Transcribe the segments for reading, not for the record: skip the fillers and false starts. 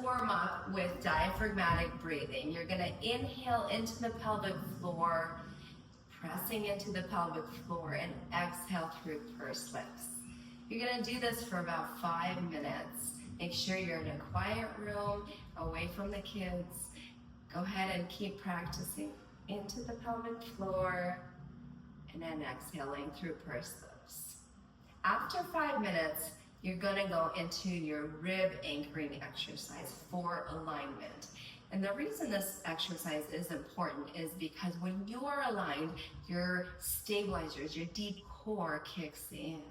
warm up with diaphragmatic breathing. You're gonna inhale into the pelvic floor, pressing into the pelvic floor, and exhale through pursed lips. You're gonna do this for about 5 minutes. Make sure you're in a quiet room, away from the kids. Go ahead and keep practicing into the pelvic floor, and then exhaling through pursed lips. After 5 minutes, you're gonna go into your rib anchoring exercise for alignment. And the reason this exercise is important is because when you are aligned, your stabilizers, your deep core kicks in.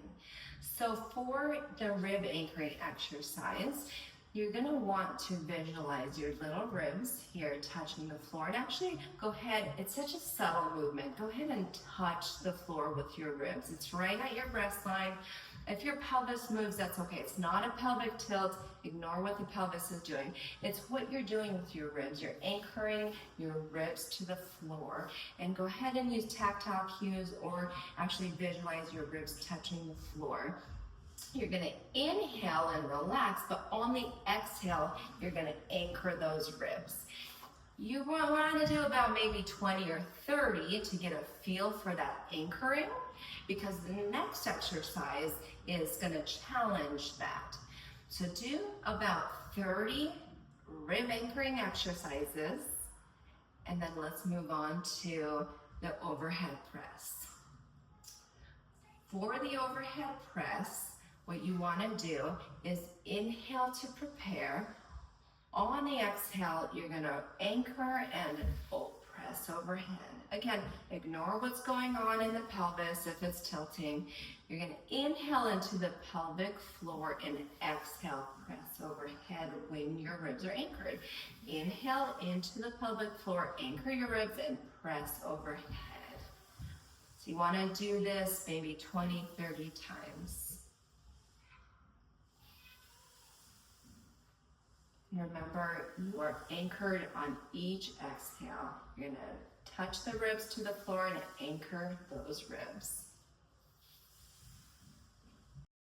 So for the rib anchoring exercise, you're gonna want to visualize your little ribs here touching the floor. And actually, go ahead, it's such a subtle movement. Go ahead and touch the floor with your ribs. It's right at your breast line. If your pelvis moves, that's okay. It's not a pelvic tilt. Ignore what the pelvis is doing. It's what you're doing with your ribs. You're anchoring your ribs to the floor. And go ahead and use tactile cues or actually visualize your ribs touching the floor. You're gonna inhale and relax, but on the exhale, you're gonna anchor those ribs. You want to do about maybe 20 or 30 to get a feel for that anchoring, because the next exercise is going to challenge that. So do about 30 rib anchoring exercises, and then let's move on to the overhead press. For the overhead press, what you want to do is inhale to prepare. On the exhale, you're gonna anchor and press overhead. Again, ignore what's going on in the pelvis if it's tilting. You're gonna inhale into the pelvic floor and exhale, press overhead when your ribs are anchored. Inhale into the pelvic floor, anchor your ribs and press overhead. So you wanna do this maybe 20, 30 times. Remember, you are anchored on each exhale. You're gonna touch the ribs to the floor and anchor those ribs.